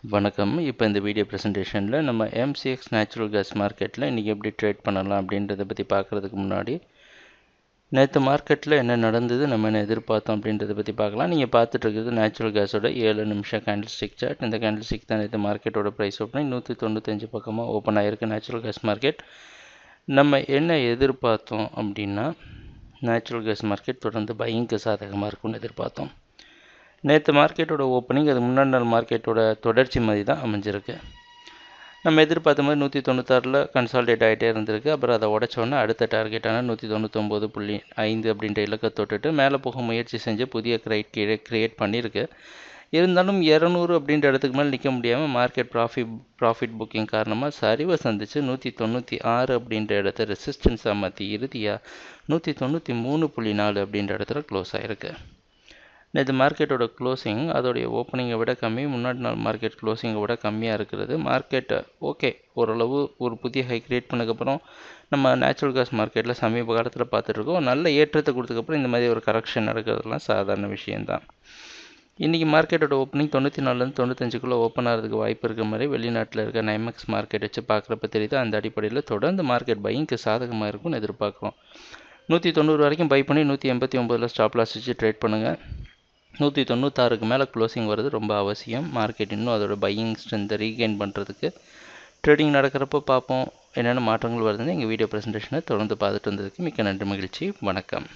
வணக்கம். இப்போ இந்த வீடியோ ப்ரெசன்டேஷனில் நம்ம எம்சிஎக்ஸ் நேச்சுரல் கேஸ் மார்க்கெட்டில் இன்றைக்கி எப்படி ட்ரேட் பண்ணலாம் அப்படின்றத பற்றி பார்க்குறதுக்கு முன்னாடி நேற்று மார்க்கெட்டில் என்ன நடந்தது, நம்ம என்ன எதிர்பார்த்தோம் அப்படின்றத பற்றி பார்க்கலாம். நீங்கள் பார்த்துட்ருக்குது நேச்சுரல் கேஸோட 7 நிமிஷம் கேண்டில் ஸ்டிக் சார்ட். இந்த கேண்டில் ஸ்டிக் தான் நேற்று மார்க்கெட்டோட ப்ரைஸ் ஓப்பனிங் 195 பக்கமாக ஓப்பன் ஆகிருக்கு நேச்சுரல் கேஸ் மார்க்கெட். நம்ம என்ன எதிர்பார்த்தோம் அப்படின்னா நேச்சுரல் கேஸ் மார்க்கெட் தொடர்ந்து பையிங்க்கு சாதகமாக இருக்கும்னு எதிர்பார்த்தோம். நேற்று மார்க்கெட்டோட ஓப்பனிங் அது முன்னாடி நாள் மார்க்கெட்டோட தொடர்ச்சி மாதிரி தான் அமைஞ்சிருக்கு. நம்ம எதிர்பார்த்த மாதிரி 196ல் கன்சால்டேட் ஆகிட்டே இருந்திருக்கு. அப்புறம் அதை உடச்சோன்னே அடுத்த டார்கெட்டான 199.5 அப்படின்ற இலக்கை தொட்டுட்டு மேலே போக முயற்சி செஞ்சு புதிய கிரியேட் பண்ணியிருக்கு. இருந்தாலும் 200 அப்படின்ற இடத்துக்கு மேலே நிற்க முடியாமல் மார்க்கெட் ப்ராஃபிட் புக்கிங் காரணமாக சரிவை சந்தித்து 196 அப்படின்ற இடத்த ரெசிஸ்டன்ஸாக மாற்றி இறுதியாக 193.4 அப்படின்ற இடத்துல க்ளோஸ் ஆகிருக்கு. நேற்று மார்க்கெட்டோட க்ளோசிங் அதோடைய ஓப்பனிங்கை விட கம்மி, முன்னாடி நாள் மார்க்கெட் க்ளோசிங்கை விட கம்மியாக இருக்கிறது. மார்க்கெட்டை ஓகே ஓரளவு ஒரு புதிய ஹை கிரியேட் பண்ணதுக்கப்புறம் நம்ம நேச்சுரல் கேஸ் மார்க்கெட்டில் சமீப காலத்தில் பார்த்துட்ருக்கோம். நல்ல ஏற்றத்தை கொடுத்ததுக்கப்புறம் இந்த மாதிரி ஒரு கரெக்ஷன் நடக்கிறதுலாம் சாதாரண விஷயந்தான். இன்றைக்கி மார்க்கெட்டோட ஓப்பனிங் 94லேருந்து 95க்குள்ளே ஓப்பன் ஆகிறதுக்கு வாய்ப்பு இருக்கிற மாதிரி வெளிநாட்டில் இருக்க நைமெக்ஸ் மார்க்கெட் வச்சு பார்க்குறப்ப தெரியுது. அந்த அடிப்படையில் தொடர்ந்து மார்க்கெட் பையிங்க்கு சாதகமாக இருக்கும்னு எதிர்பார்க்குறோம். 190 வரைக்கும் பை பண்ணி 189ல் ஸ்டாப் லாஸ் வச்சு ட்ரேட் பண்ணுங்கள். 196க்கு மேலே க்ளோசிங் வருது ரொம்ப அவசியம். மார்க்கெட் இன்னும் அதோட பையிங் ஸ்ட்ரென்த்தை ரீகெயின் பண்ணுறதுக்கு ட்ரேடிங் நடக்கிறப்போ பார்ப்போம் என்னென்ன மாற்றங்கள் வருதுன்னு எங்கள் வீடியோ ப்ரெசன்டேஷனை தொடர்ந்து பார்த்துட்டு வந்ததுக்கு மிக்க நன்றி, மகிழ்ச்சி, வணக்கம்.